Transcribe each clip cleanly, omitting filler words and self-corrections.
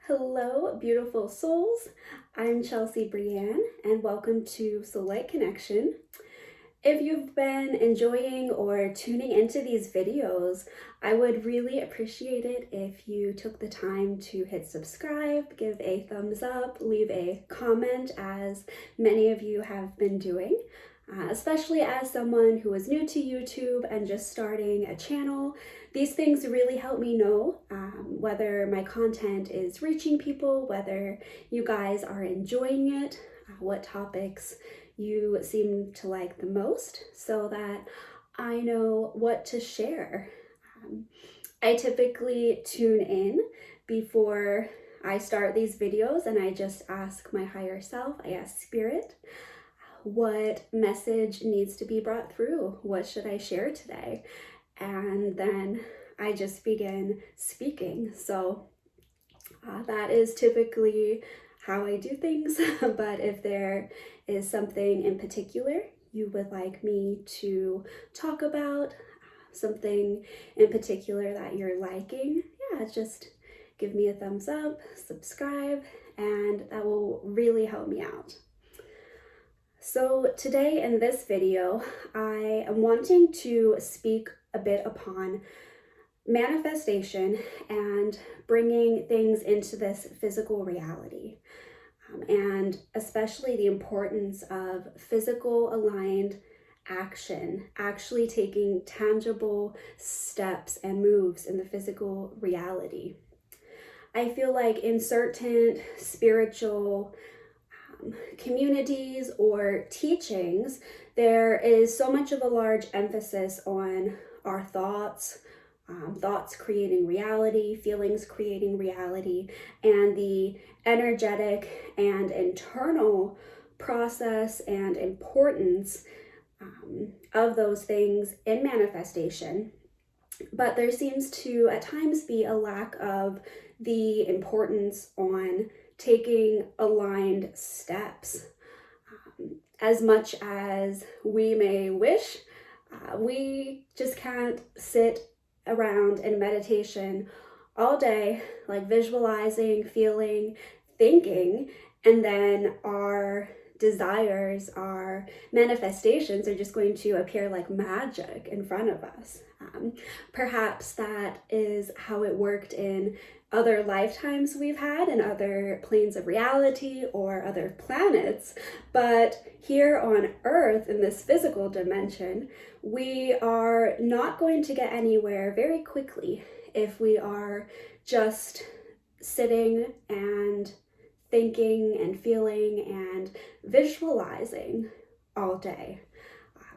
Hello, beautiful souls. I'm Chelsea Brienne, and welcome to Soullight Connection. If you've been enjoying or tuning into these videos, I would really appreciate it if you took the time to hit subscribe, give a thumbs up, leave a comment, as many of you have been doing. Especially as someone who is new to YouTube and just starting a channel, these things really help me know whether my content is reaching people, whether you guys are enjoying it, what topics you seem to like the most, so that I know what to share. I typically tune in before I start these videos and I just ask my higher self, I ask spirit, what message needs to be brought through? What should I share today? And then I just begin speaking. So that is typically how I do things. But if there is something in particular you would like me to talk about, something in particular that you're liking, yeah, just give me a thumbs up, subscribe, and that will really help me out. So today in this video, I am wanting to speak a bit upon manifestation and bringing things into this physical reality, and especially the importance of physical aligned action, actually taking tangible steps and moves in the physical reality. I feel like in certain spiritual communities or teachings, there is so much of a large emphasis on our thoughts, thoughts creating reality, feelings creating reality, and the energetic and internal process and importance of those things in manifestation. But there seems to at times be a lack of the importance on taking aligned steps. As much as we may wish, we just can't sit around in meditation all day, like visualizing, feeling, thinking, and then our desires, our manifestations are just going to appear like magic in front of us. Perhaps that is how it worked in other lifetimes we've had in other planes of reality or other planets, but here on Earth in this physical dimension, we are not going to get anywhere very quickly if we are just sitting and thinking and feeling and visualizing all day.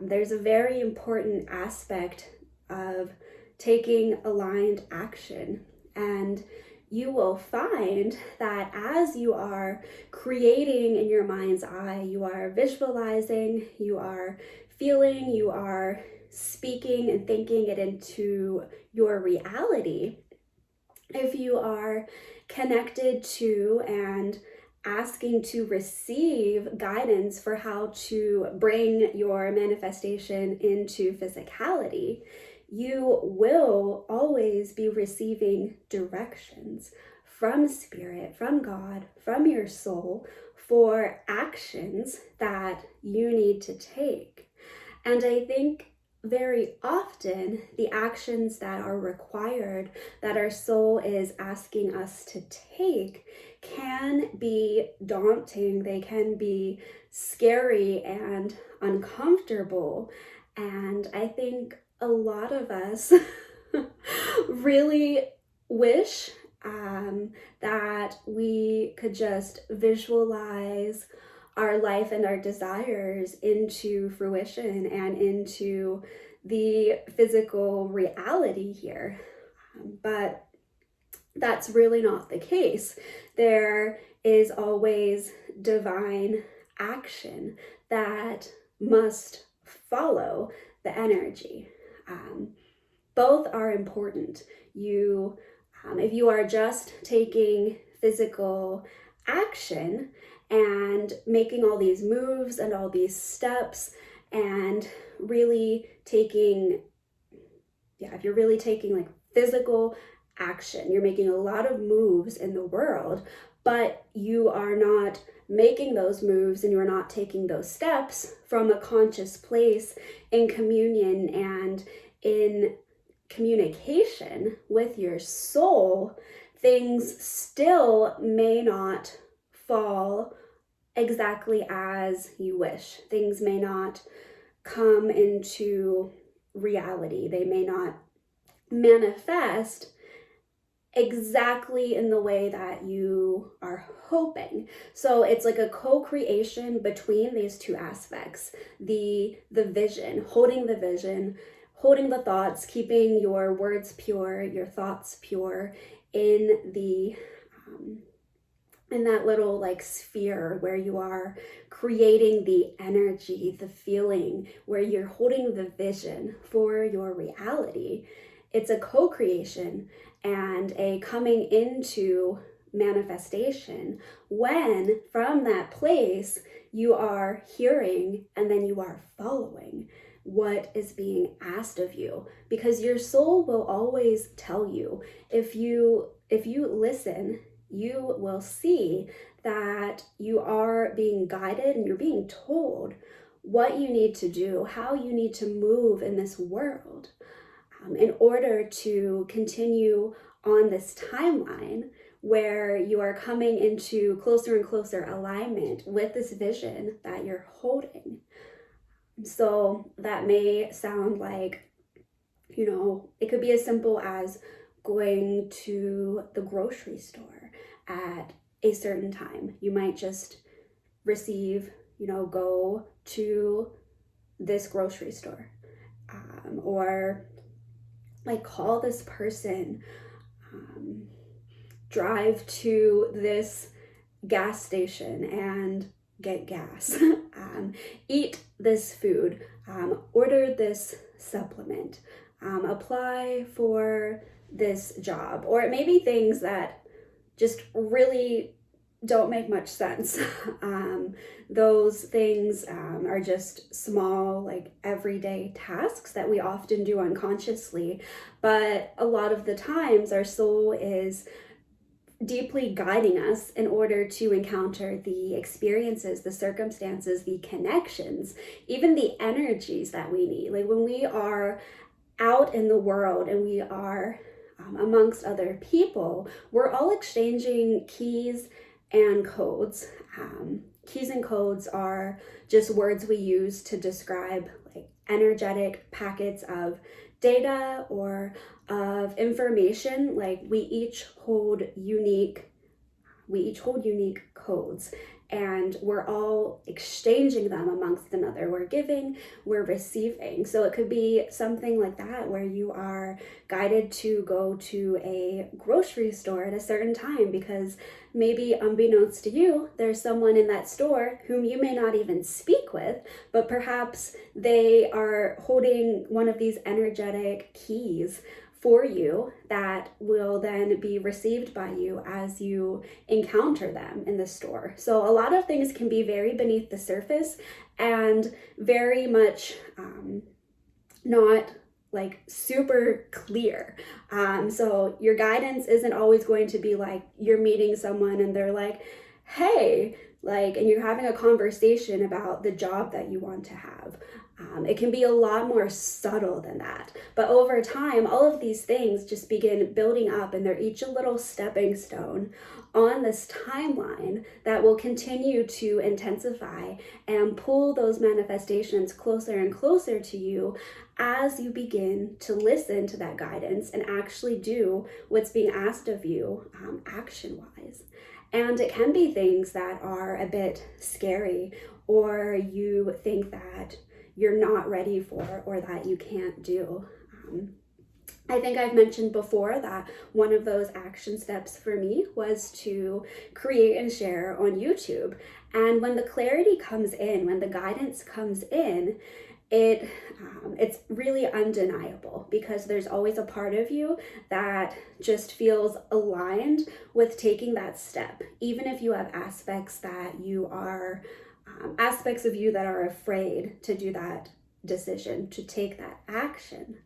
There's a very important aspect of taking aligned action, and you will find that as you are creating in your mind's eye, you are visualizing, you are feeling, you are speaking and thinking it into your reality. If you are connected to and asking to receive guidance for how to bring your manifestation into physicality, you will always be receiving directions from spirit, from God, from your soul for actions that you need to take. And I think very often the actions that are required, that our soul is asking us to take, can be daunting. They can be scary and uncomfortable. And I think a lot of us really wish that we could just visualize our life and our desires into fruition and into the physical reality here. But that's really not the case. There is always divine action that must follow the energy. Both are important. If you are just taking physical action and making all these moves and all these steps and really taking, if you're really taking like physical action. You're making a lot of moves in the world, but you are not making those moves and you're not taking those steps from a conscious place in communion and in communication with your soul. Things still may not fall exactly as you wish. Things may not come into reality. They may not manifest exactly in the way that you are hoping. So it's like a co-creation between these two aspects. The vision, holding the thoughts, keeping your words pure, your thoughts pure in the in that little like sphere where you are creating the energy, the feeling, where you're holding the vision for your reality. It's a co-creation and a coming into manifestation when from that place you are hearing and then you are following what is being asked of you, because your soul will always tell you. If you listen, you will see that you are being guided and you're being told what you need to do, how you need to move in this world in order to continue on this timeline where you are coming into closer and closer alignment with this vision that you're holding. So that may sound like, it could be as simple as going to the grocery store at a certain time. You might just receive, go to this grocery store, or like call this person, drive to this gas station and get gas, eat this food, order this supplement, apply for this job. Or it may be things that just really don't make much sense. Those things are just small, like everyday tasks that we often do unconsciously. But a lot of the times our soul is deeply guiding us in order to encounter the experiences, the circumstances, the connections, even the energies that we need. Like when we are out in the world and we are amongst other people, we're all exchanging keys and codes. Keys and codes are just words we use to describe like energetic packets of data or of information. Like we each hold unique codes, and we're all exchanging them amongst another. We're giving, we're receiving. So it could be something like that where you are guided to go to a grocery store at a certain time because maybe unbeknownst to you, there's someone in that store whom you may not even speak with, but perhaps they are holding one of these energetic keys for you that will then be received by you as you encounter them in the store. So a lot of things can be very beneath the surface and very much not like super clear. So your guidance isn't always going to be like you're meeting someone and they're like, hey, and you're having a conversation about the job that you want to have. It can be a lot more subtle than that. But over time, all of these things just begin building up, and they're each a little stepping stone on this timeline that will continue to intensify and pull those manifestations closer and closer to you as you begin to listen to that guidance and actually do what's being asked of you action-wise. And it can be things that are a bit scary, or you think that you're not ready for, or that you can't do. I think I've mentioned before that one of those action steps for me was to create and share on YouTube. And when the clarity comes in, when the guidance comes in, it's really undeniable, because there's always a part of you that just feels aligned with taking that step, even if you have aspects of you that are afraid to do that decision, to take that action.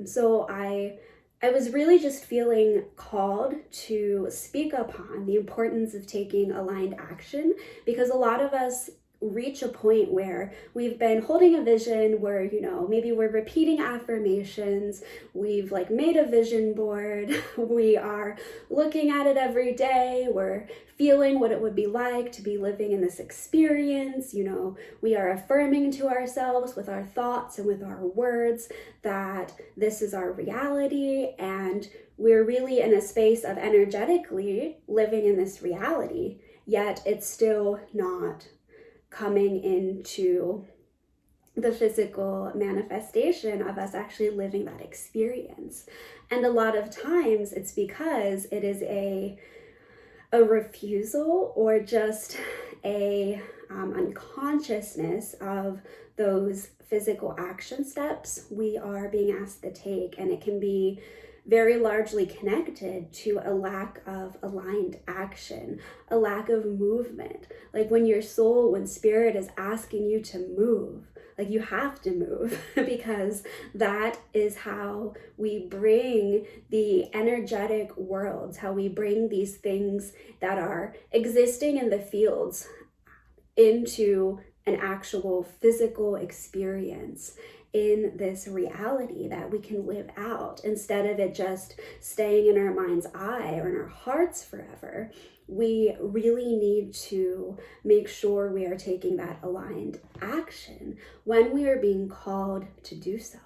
So I I was really just feeling called to speak upon the importance of taking aligned action, because a lot of us reach a point where we've been holding a vision where, maybe we're repeating affirmations, we've like made a vision board, we are looking at it every day, we're feeling what it would be like to be living in this experience, we are affirming to ourselves with our thoughts and with our words that this is our reality, and we're really in a space of energetically living in this reality, yet it's still not coming into the physical manifestation of us actually living that experience. And a lot of times it's because it is a refusal or just a unconsciousness of those physical action steps we are being asked to take, and it can be very largely connected to a lack of aligned action, a lack of movement. Like when your soul, when spirit is asking you to move, like you have to move because that is how we bring the energetic worlds, how we bring these things that are existing in the fields into an actual physical experience in this reality that we can live out, instead of it just staying in our mind's eye or in our hearts forever. We really need to make sure we are taking that aligned action when we are being called to do so.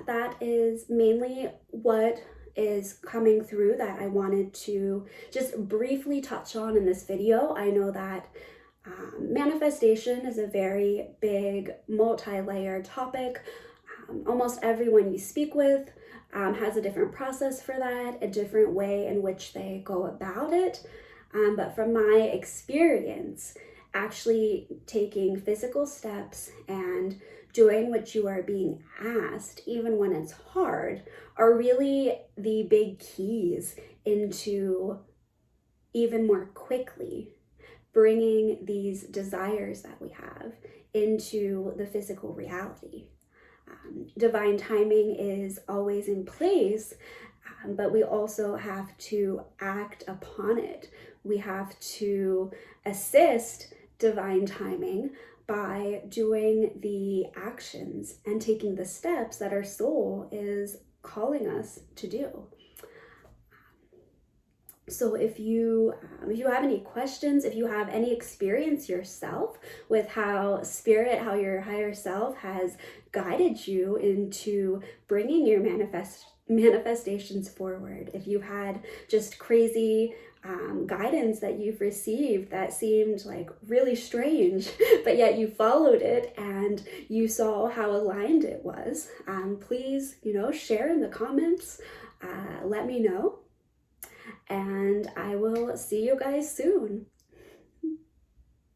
That is mainly what is coming through that I wanted to just briefly touch on in this video. I know that manifestation is a very big, multi-layered topic. Almost everyone you speak with has a different process for that, a different way in which they go about it. But from my experience, actually taking physical steps and doing what you are being asked, even when it's hard, are really the big keys into even more quickly bringing these desires that we have into the physical reality. Divine timing is always in place, but we also have to act upon it. We have to assist divine timing by doing the actions and taking the steps that our soul is calling us to do. So if you have any questions, if you have any experience yourself with how spirit, how your higher self has guided you into bringing your manifestations forward, if you had just crazy guidance that you've received that seemed like really strange, but yet you followed it and you saw how aligned it was, please, share in the comments, let me know. And I will see you guys soon.